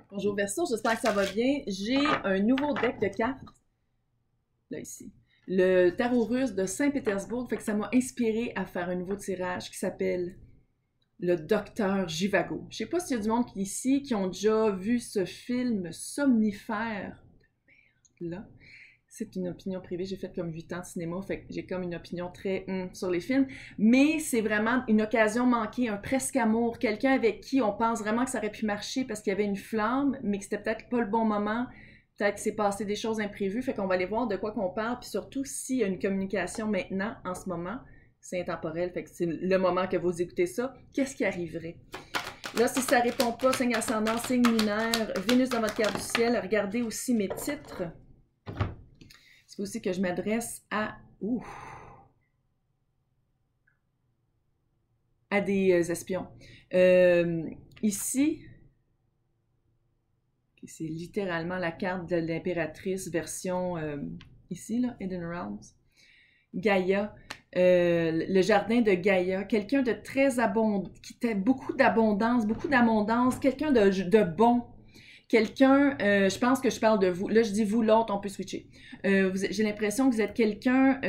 Bonjour Verseau, j'espère que ça va bien. J'ai un nouveau deck de cartes, là ici. Le tarot russe de Saint-Pétersbourg, fait que ça m'a inspiré à faire un nouveau tirage qui s'appelle le Docteur Jivago. Je sais pas s'il y a du monde ici qui ont déjà vu ce film somnifère. Là, c'est une opinion privée. J'ai fait comme 8 ans de cinéma, fait que j'ai comme une opinion très sur les films. Mais c'est vraiment une occasion manquée, un presque amour. Quelqu'un avec qui on pense vraiment que ça aurait pu marcher parce qu'il y avait une flamme, mais que c'était peut-être pas le bon moment. Peut-être qu'il s'est passé des choses imprévues. Fait qu'on va aller voir de quoi qu'on parle. Puis surtout, s'il y a une communication maintenant, en ce moment, c'est intemporel. Fait que c'est le moment que vous écoutez ça. Qu'est-ce qui arriverait? Là, si ça répond pas, signe ascendant, signe lunaire, Vénus dans votre carte du ciel, regardez aussi mes titres. C'est aussi que je m'adresse à des espions. Ici, c'est littéralement la carte de l'impératrice version ici, là, Hidden Realms. Gaïa, le jardin de Gaïa, quelqu'un de très abondant, qui a beaucoup d'abondance, quelqu'un de bon. Quelqu'un, je pense que je parle de vous. Là, je dis vous, l'autre, on peut switcher. J'ai l'impression que vous êtes quelqu'un,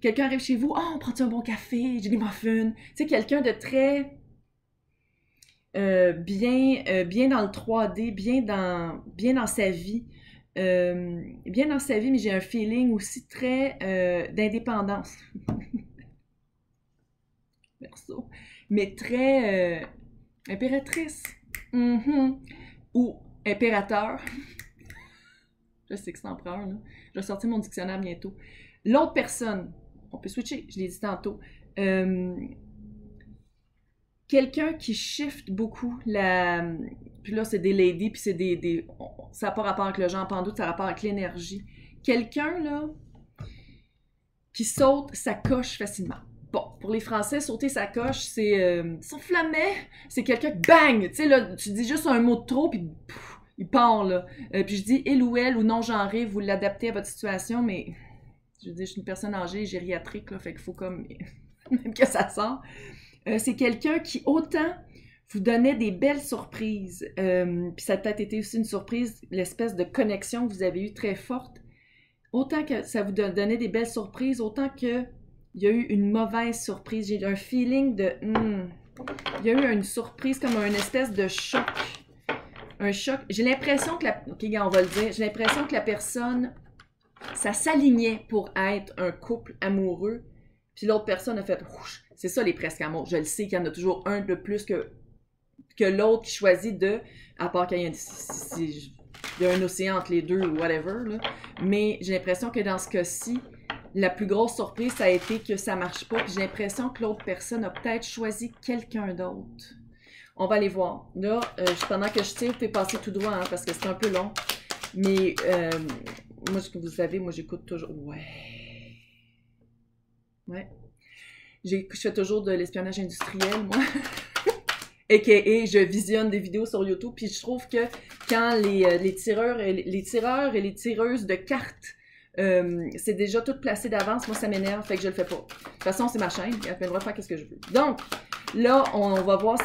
quelqu'un arrive chez vous, oh, on prend-tu un bon café, j'ai des muffins. Tu sais, quelqu'un de très bien dans le 3D, bien dans sa vie. Bien dans sa vie, mais j'ai un feeling aussi très d'indépendance. Perso. Mais très impératrice. Ou impérateur. Je sais que c'est empereur, là. Je vais sortir mon dictionnaire bientôt. L'autre personne, on peut switcher, je l'ai dit tantôt. Quelqu'un qui shift beaucoup la... Puis là, c'est des ladies, puis c'est ça n'a pas rapport avec le genre pendoute, ça a rapport avec l'énergie. Quelqu'un, là, qui saute sa coche facilement. Bon, pour les Français, sauter sa coche, c'est... s'enflammer, c'est quelqu'un qui bang! Tu sais, là, tu dis juste un mot de trop, puis il part, là. Puis je dis il ou elle ou non-genré, vous l'adaptez à votre situation, mais... Je veux dire, je suis une personne âgée, gériatrique, là, fait qu'il faut comme... même que ça sort. C'est quelqu'un qui, autant vous donnait des belles surprises, puis ça a peut-être été aussi une surprise, l'espèce de connexion que vous avez eue très forte, autant que ça vous donnait des belles surprises, autant que il y a eu une mauvaise surprise. J'ai un feeling de... il y a eu une surprise, comme une espèce de choc. Un choc. J'ai l'impression que la... OK, on va le dire. J'ai l'impression que la personne, ça s'alignait pour être un couple amoureux, puis l'autre personne a fait... C'est ça les presque amours. Je le sais qu'il y en a toujours un de plus que l'autre qui choisit de... À part qu'il y a il y a un océan entre les deux ou whatever, là. Mais j'ai l'impression que dans ce cas-ci, la plus grosse surprise, ça a été que ça marche pas. Puis j'ai l'impression que l'autre personne a peut-être choisi quelqu'un d'autre. On va aller voir. Là, pendant que je tire, vous pouvez passer tout droit, hein, parce que c'est un peu long. Mais moi, vous savez, moi, j'écoute toujours... Ouais. Je fais toujours de l'espionnage industriel, moi. A.k.a. je visionne des vidéos sur YouTube, puis je trouve que quand les tireurs et les tireuses de cartes, c'est déjà tout placé d'avance, moi ça m'énerve, fait que je le fais pas. De toute façon, c'est ma chaîne, elle fait le droit de faire ce que je veux. Donc, là, on va voir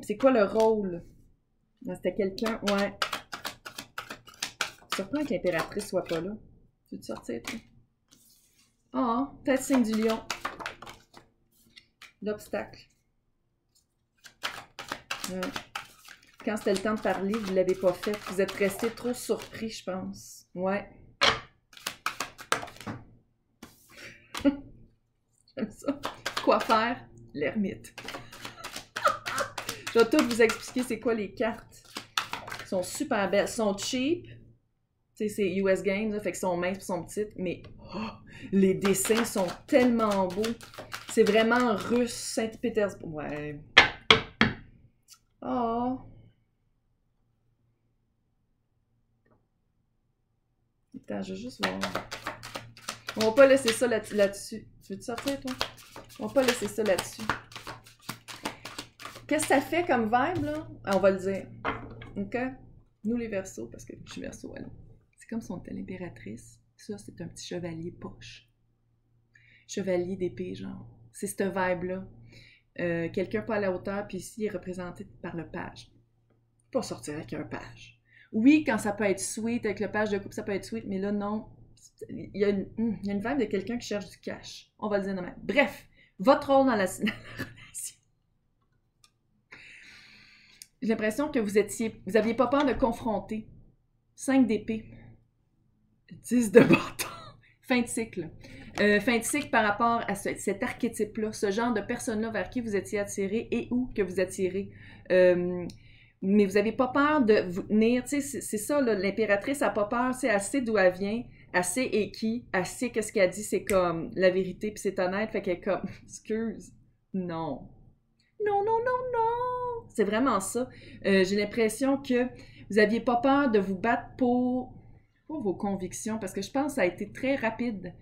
c'est quoi le rôle. C'était quelqu'un, ouais. Surprends que l'impératrice soit pas là. Tu veux te sortir, toi? Ah, peut-être signe du lion. L'obstacle. Quand c'était le temps de parler, vous ne l'avez pas fait. Vous êtes resté trop surpris, je pense. Ouais. J'aime ça. Quoi faire? L'ermite. Je vais tout vous expliquer c'est quoi les cartes. Elles sont super belles. Elles sont cheap. Tu sais, c'est US Games, fait qu'elles sont minces et sont petites. Mais les dessins sont tellement beaux. C'est vraiment russe, Saint-Pétersbourg. Ouais. Oh. Attends, je vais juste voir. On va pas laisser ça là-dessus. Tu veux-tu sortir, toi? On va pas laisser ça là-dessus. Qu'est-ce que ça fait comme vibe, là? Ah, on va le dire. OK? Nous, les Verseaux, parce que je suis Verseau, elle. C'est comme si on était l'impératrice. Ça, c'est un petit chevalier poche. Chevalier d'épée, genre. C'est cette vibe-là. Quelqu'un pas à la hauteur, puis ici, il est représenté par le page. pas sortir avec un page. Oui, quand ça peut être sweet, avec le page de couple, ça peut être sweet, mais là, non. Il y a une vibe de quelqu'un qui cherche du cash. On va le dire de même. Bref, votre rôle dans la relation. J'ai l'impression que vous aviez pas peur de confronter. 5 d'épée. 10 de bâton. Fin de cycle. Fin de cycle par rapport à cet archétype-là, ce genre de personne-là vers qui vous étiez attiré et où que vous attirez. Mais vous n'avez pas peur de vous tenir. Tu sais, c'est ça, l'impératrice n'a pas peur. Elle sait d'où elle vient, elle sait et qui, elle sait que ce qu'elle dit, c'est comme la vérité, puis c'est honnête. Fait qu'elle est comme, excuse, non. Non, non, non, non! C'est vraiment ça. J'ai l'impression que vous n'aviez pas peur de vous battre pour vos convictions, parce que je pense que ça a été très rapide.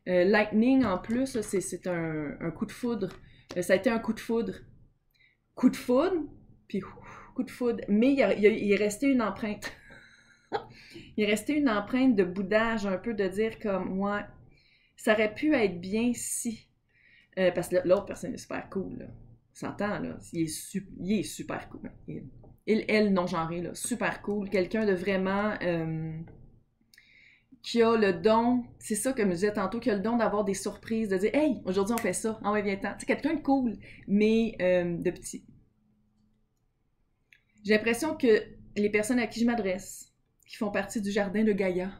Lightning, en plus, c'est un coup de foudre. Ça a été un coup de foudre. Coup de foudre, puis coup de foudre. Mais il est resté une empreinte. Il est resté une empreinte de boudage, un peu de dire comme, ouais, ça aurait pu être bien si. Parce que l'autre personne est super cool, là. S'entend, là. Il est super cool. Elle, non-genrée, là. Super cool. Quelqu'un de vraiment... qui a le don, c'est ça que me disais tantôt, qui a le don d'avoir des surprises, de dire « Hey, aujourd'hui on fait ça, ah ouais, viens-t'en ». C'est quelqu'un de cool, mais de petit. J'ai l'impression que les personnes à qui je m'adresse, qui font partie du jardin de Gaïa,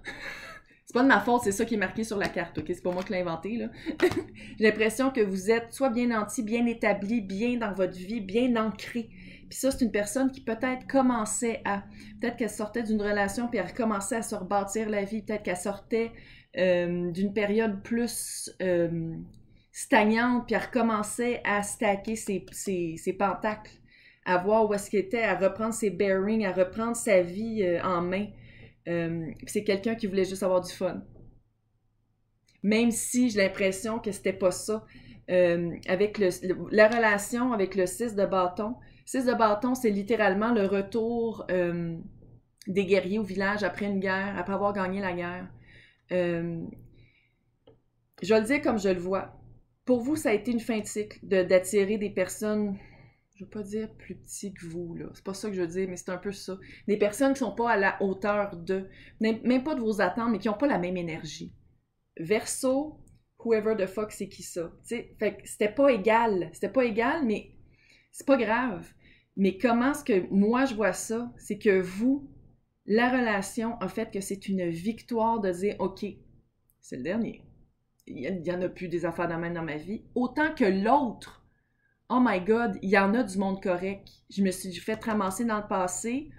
c'est pas de ma faute, c'est ça qui est marqué sur la carte, ok? C'est pas moi qui l'ai inventé, là. J'ai l'impression que vous êtes soit bien nanti, bien établi, bien dans votre vie, bien ancré. Puis ça, c'est une personne qui peut-être commençait à... Peut-être qu'elle sortait d'une relation, puis elle recommençait à se rebâtir la vie. Peut-être qu'elle sortait d'une période plus stagnante, puis elle recommençait à stacker ses pentacles, à voir où est-ce qu'elle était, à reprendre ses bearings, à reprendre sa vie en main. C'est quelqu'un qui voulait juste avoir du fun. Même si j'ai l'impression que c'était pas ça. Avec la relation avec le 6 de bâton. 6 de bâton, c'est littéralement le retour des guerriers au village après une guerre, après avoir gagné la guerre. Je vais le dire comme je le vois. Pour vous, ça a été une fin de cycle d'attirer des personnes... Je veux pas dire plus petits que vous, là. C'est pas ça que je veux dire, mais c'est un peu ça. Des personnes qui sont pas à la hauteur de... Même pas de vos attentes, mais qui ont pas la même énergie. Verso, whoever the fuck, c'est qui ça? T'sais, fait que c'était pas égal. C'était pas égal, mais c'est pas grave. Mais comment est-ce que moi je vois ça? C'est que vous, la relation a fait que c'est une victoire de dire, OK, c'est le dernier. Il y en a plus des affaires de même dans ma vie. Autant que l'autre, oh my God, il y en a du monde correct. Je me suis fait ramasser dans le passé.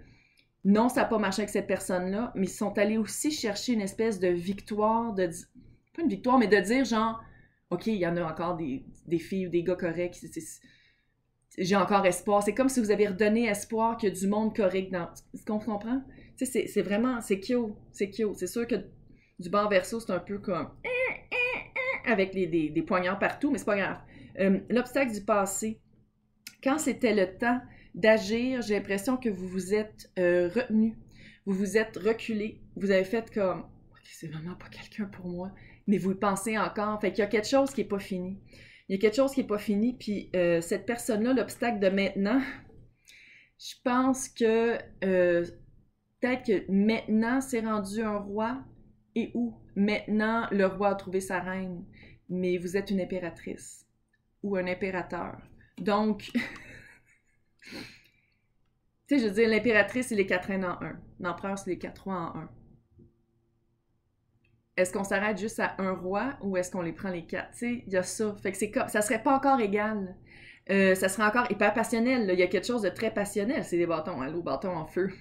Non, ça n'a pas marché avec cette personne-là, mais ils sont allés aussi chercher une espèce de victoire, pas une victoire, mais de dire genre, OK, il y en a encore des filles ou des gars corrects, j'ai encore espoir. C'est comme si vous avez redonné espoir qu'il y a du monde correct dans... Est-ce qu'on comprend? Tu sais, c'est vraiment, c'est cute, c'est cute. C'est sûr que du bord verso, c'est un peu comme... avec des poignards partout, mais c'est pas grave. L'obstacle du passé, quand c'était le temps d'agir, j'ai l'impression que vous vous êtes retenu, vous vous êtes reculé, vous avez fait comme « Ok, c'est vraiment pas quelqu'un pour moi », mais vous le pensez encore. Fait qu'il y a quelque chose qui est pas fini. Il y a quelque chose qui est pas fini, puis cette personne-là, l'obstacle de maintenant, je pense que peut-être que maintenant, c'est rendu un roi, et où maintenant, le roi a trouvé sa reine, mais vous êtes une impératrice ou un impérateur. Donc, tu sais, je veux dire, l'impératrice, c'est les 4 reines en un. L'empereur, c'est les 4 rois en un. Est-ce qu'on s'arrête juste à un roi ou est-ce qu'on les prend les 4? Tu sais, il y a ça. Fait que c'est comme, ça serait pas encore égal. Ça serait encore hyper passionnel. Là. Il y a quelque chose de très passionnel. C'est des bâtons, hein, l'eau, bâton en feu.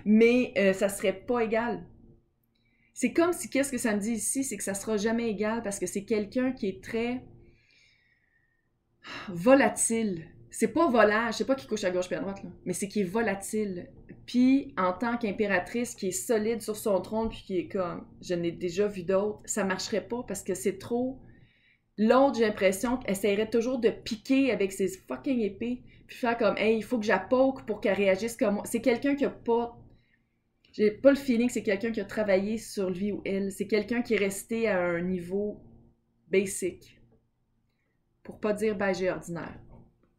Mais ça serait pas égal. C'est comme si, qu'est-ce que ça me dit ici, c'est que ça sera jamais égal parce que c'est quelqu'un qui est très volatile. C'est pas volage, c'est pas qu'il couche à gauche et à droite, là, mais c'est qu'il est volatile. Puis, en tant qu'impératrice qui est solide sur son trône, puis qui est comme, je n'ai déjà vu d'autres, ça marcherait pas parce que c'est trop... L'autre, j'ai l'impression qu'elle essaierait toujours de piquer avec ses fucking épées, puis faire comme, hey, il faut que j'appoque pour qu'elle réagisse comme moi. C'est quelqu'un qui a pas... J'ai pas le feeling que c'est quelqu'un qui a travaillé sur lui ou elle. C'est quelqu'un qui est resté à un niveau basic. Pour pas dire, ben, j'ai ordinaire.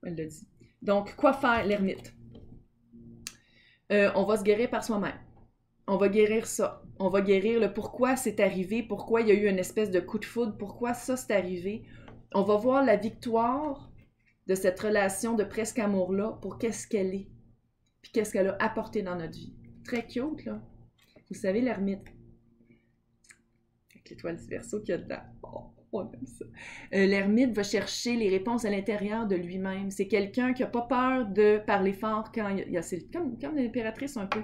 Elle l'a dit. Donc, quoi faire, l'ermite? On va se guérir par soi-même. On va guérir ça. On va guérir le pourquoi c'est arrivé, pourquoi il y a eu une espèce de coup de foudre, pourquoi ça c'est arrivé. On va voir la victoire de cette relation de presque amour-là pour qu'est-ce qu'elle est, puis qu'est-ce qu'elle a apporté dans notre vie. Très cute, là. Vous savez, l'ermite. Avec l'étoile du Verseau qu'il y a dedans. Oh, on aime ça. L'ermite va chercher les réponses à l'intérieur de lui-même. C'est quelqu'un qui n'a pas peur de parler fort quand il y a... C'est comme l'impératrice un peu.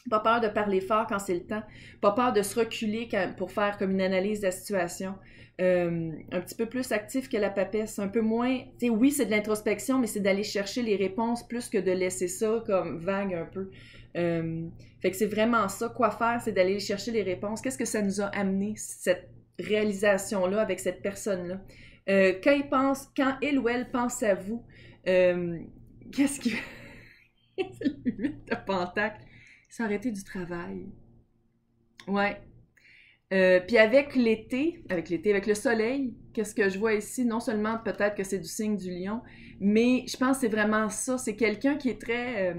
Pas peur de parler fort quand c'est le temps. Pas peur de se reculer pour faire comme une analyse de la situation. Un petit peu plus actif que la papesse. Un peu moins... Tu sais, oui, c'est de l'introspection, mais c'est d'aller chercher les réponses plus que de laisser ça comme vague un peu. Fait que c'est vraiment ça. Quoi faire, c'est d'aller chercher les réponses. Qu'est-ce que ça nous a amené, cette réalisation-là avec cette personne-là? Quand il ou elle pense à vous, qu'est-ce qui... c'est le 8 de Pentacle. S'arrêter du travail. Ouais. Puis avec le soleil, qu'est-ce que je vois ici? Non seulement peut-être que c'est du signe du lion, mais je pense que c'est vraiment ça. C'est quelqu'un qui est très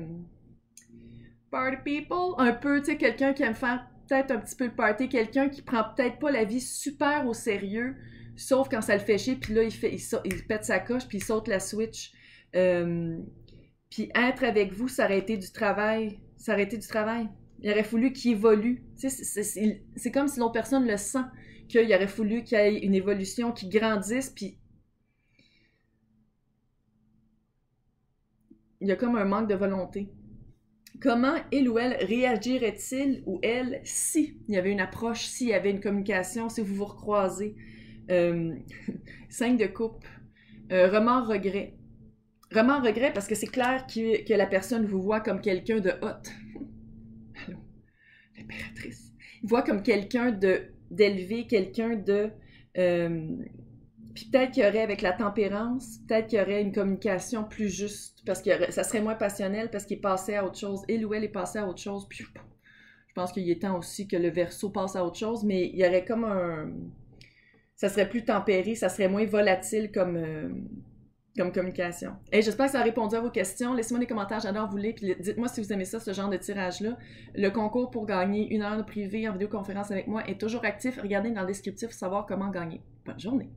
party people, un peu, tu sais, quelqu'un qui aime faire peut-être un petit peu le party, quelqu'un qui prend peut-être pas la vie super au sérieux, sauf quand ça le fait chier, puis là, il pète sa coche, puis il saute la switch. Puis être avec vous, ça aurait été du travail. Ça aurait été du travail. Il aurait fallu qu'il évolue. Tu sais, c'est comme si l'autre personne le sent, qu'il aurait fallu qu'il y ait une évolution, qu'il grandisse, puis il y a comme un manque de volonté. Comment il ou elle réagirait-il ou elle si il y avait une approche, s'il y avait une communication, si vous vous recroisez? 5 de coupe. Remords, regret. Remords, regret parce que c'est clair que la personne vous voit comme quelqu'un de hot. Allô? L'impératrice. Il voit comme quelqu'un d'élevé, quelqu'un de... Puis peut-être qu'il y aurait avec la tempérance, peut-être qu'il y aurait une communication plus juste, parce que ça serait moins passionnel, parce qu'il est passé à autre chose. Il ou elle est passé à autre chose, puis je pense qu'il est temps aussi que le Verseau passe à autre chose, mais il y aurait comme un... Ça serait plus tempéré, ça serait moins volatile comme communication. Et j'espère que ça a répondu à vos questions. Laissez-moi des commentaires, j'adore vous lire. Puis dites-moi si vous aimez ça, ce genre de tirage-là. Le concours pour gagner 1 heure de privé en vidéoconférence avec moi est toujours actif. Regardez dans le descriptif pour savoir comment gagner. Bonne journée!